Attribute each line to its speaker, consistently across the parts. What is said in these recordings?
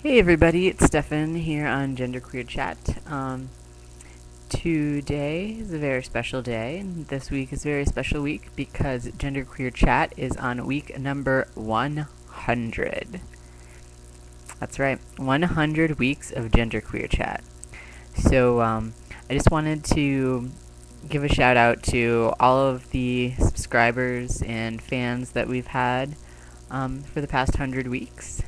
Speaker 1: Hey everybody, it's Stefan here on GenderQueerChat. Today is a very special day, and this week is a very special week because GenderQueerChat is on week number 100. That's right, 100 weeks of GenderQueerChat. So I just wanted to give a shout out to all of the subscribers and fans that we've had for the past 100 weeks.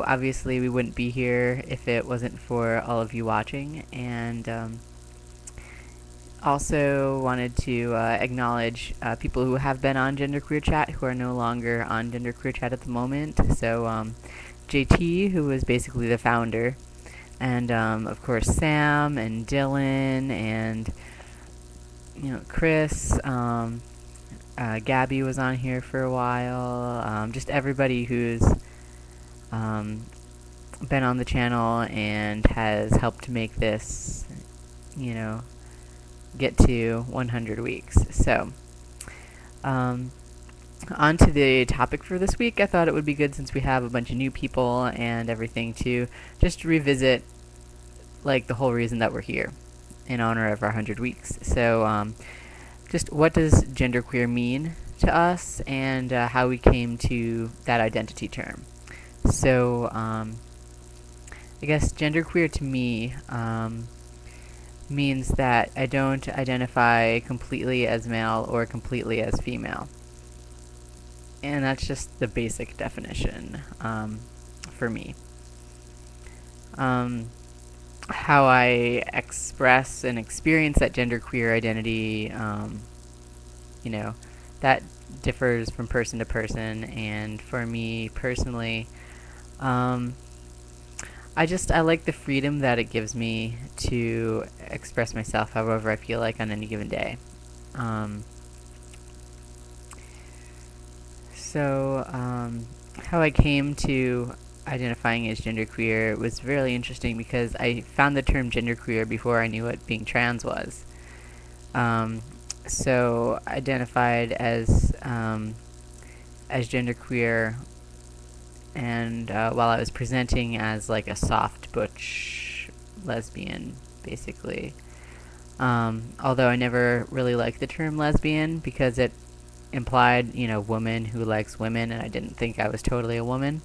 Speaker 1: Obviously we wouldn't be here if it wasn't for all of you watching, and also wanted to acknowledge people who have been on GenderQueerChat who are no longer on GenderQueerChat at the moment. So JT, who was basically the founder, and of course Sam and Dylan and Chris. Gabby was on here for a while. Just everybody who's um, been on the channel and has helped make this, get to 100 weeks. So, on to the topic for this week. I thought it would be good, since we have a bunch of new people and everything, to just revisit like the whole reason that we're here in honor of our 100 weeks. So, just what does genderqueer mean to us, and how we came to that identity term. So, I guess genderqueer to me means that I don't identify completely as male or completely as female. And that's just the basic definition for me. How I express and experience that genderqueer identity, that differs from person to person. And for me personally, I like the freedom that it gives me to express myself however I feel like on any given day. How I came to identifying as genderqueer was really interesting, because I found the term genderqueer before I knew what being trans was. So identified as genderqueer, and while I was presenting as like a soft butch lesbian, basically. Although I never really liked the term lesbian, because it implied, woman who likes women, and I didn't think I was totally a woman.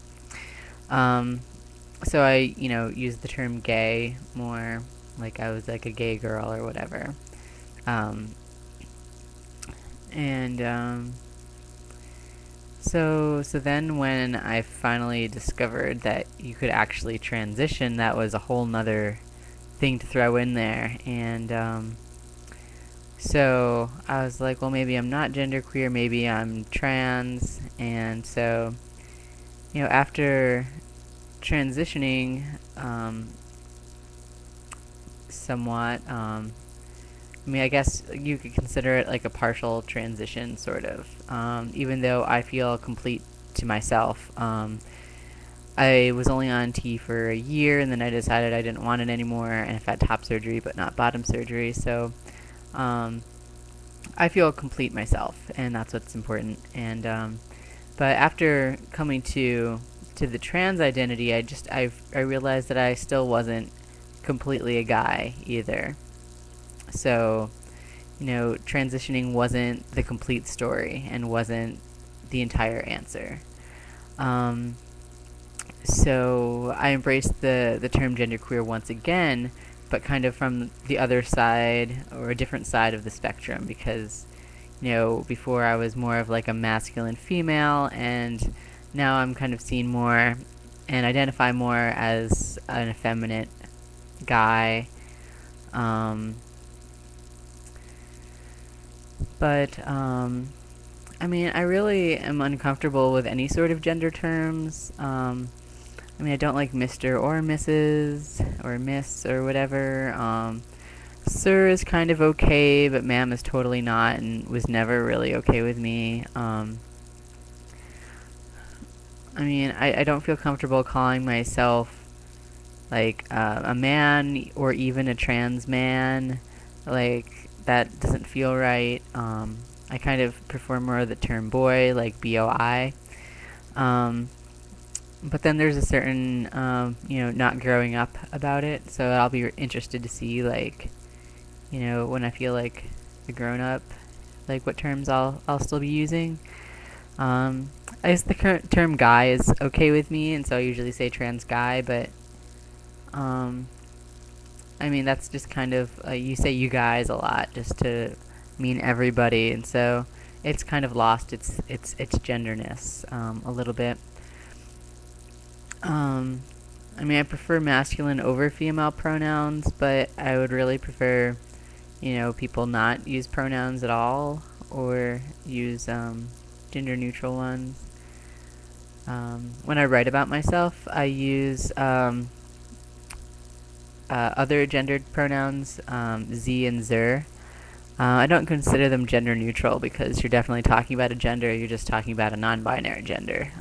Speaker 1: So I, used the term gay more, like I was like a gay girl or whatever. So then when I finally discovered that you could actually transition, that was a whole nother thing to throw in there. And so I was like, well, maybe I'm not genderqueer, maybe I'm trans. And so, after transitioning somewhat, I guess you could consider it like a partial transition, sort of. Even though I feel complete to myself. I was only on T for a year, and then I decided I didn't want it anymore, and I've had top surgery but not bottom surgery. So I feel complete myself, and that's what's important. And but after coming to the trans identity, I realized that I still wasn't completely a guy either. So, transitioning wasn't the complete story and wasn't the entire answer. So I embraced the term genderqueer once again, but kind of from the other side, or a different side of the spectrum, because, before I was more of like a masculine female, and now I'm kind of seen more and identify more as an effeminate guy. I really am uncomfortable with any sort of gender terms. I don't like Mr. or Mrs. or Miss or whatever. Sir is kind of okay, but ma'am is totally not, and was never really okay with me. I don't feel comfortable calling myself like a man, or even a trans man. Like, that doesn't feel right. I kind of prefer more the term boy, like BOI. but then there's a certain, not growing up about it. So I'll be interested to see, like, when I feel like a grown up, like what terms I'll still be using. I guess the current term guy is okay with me, and so I usually say trans guy, but um, I mean that's just kind of you say you guys a lot just to mean everybody, and so it's kind of lost its genderness a little bit. Um, I mean I prefer masculine over female pronouns, but I would really prefer people not use pronouns at all or use gender neutral ones. When I write about myself, I use other gendered pronouns, Z and Zer. I don't consider them gender neutral because you're definitely talking about a gender, you're just talking about a non-binary gender.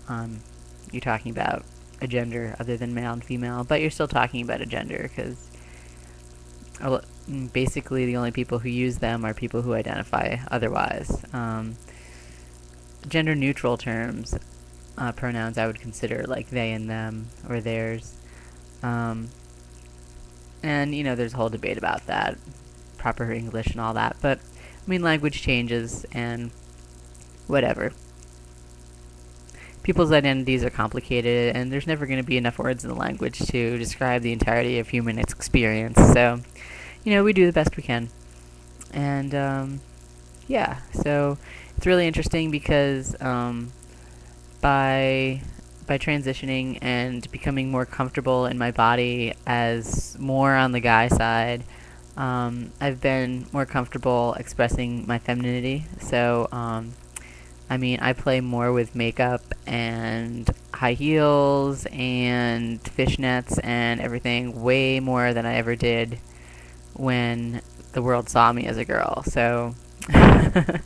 Speaker 1: You're talking about a gender other than male and female, but you're still talking about a gender because basically the only people who use them are people who identify otherwise. Gender neutral terms, pronouns I would consider like they and them or theirs. And, there's a whole debate about that, proper English and all that. But, I mean, language changes and whatever. People's identities are complicated, and there's never going to be enough words in the language to describe the entirety of human experience. So, we do the best we can. And, yeah, so it's really interesting because by transitioning and becoming more comfortable in my body as more on the guy side, I've been more comfortable expressing my femininity. So, I mean, I play more with makeup and high heels and fishnets and everything way more than I ever did when the world saw me as a girl. So, I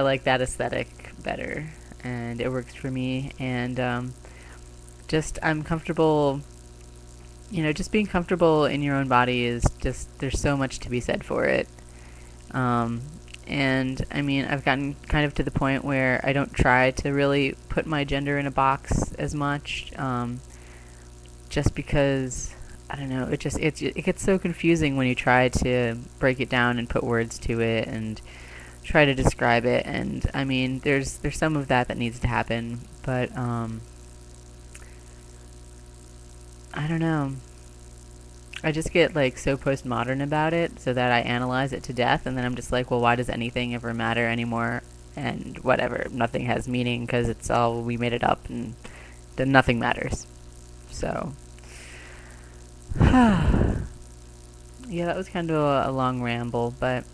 Speaker 1: like that aesthetic better, and it works for me. And I'm comfortable. Just being comfortable in your own body is just there's so much to be said for it. And I mean, I've gotten kind of to the point where I don't try to really put my gender in a box as much, just because I don't know. It gets so confusing when you try to break it down and put words to it and try to describe it. And I mean, there's some of that needs to happen, but I don't know. I just get like so postmodern about it, so that I analyze it to death, and then I'm just like, well, why does anything ever matter anymore? And whatever, nothing has meaning because it's all we made it up, and then nothing matters. So, yeah, that was kind of a long ramble, but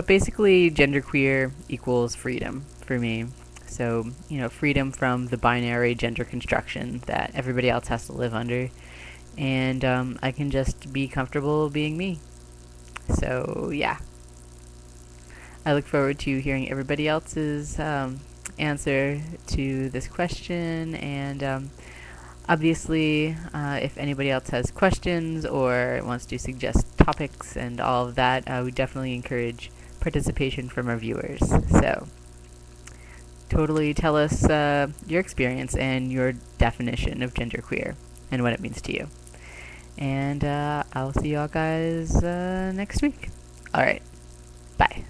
Speaker 1: basically, genderqueer equals freedom for me. So, freedom from the binary gender construction that everybody else has to live under. And I can just be comfortable being me. So, yeah. I look forward to hearing everybody else's answer to this question. And obviously, if anybody else has questions or wants to suggest topics and all of that, we definitely encourage participation from our viewers. So, totally tell us your experience and your definition of genderqueer and what it means to you. And I'll see y'all guys next week. Alright, bye.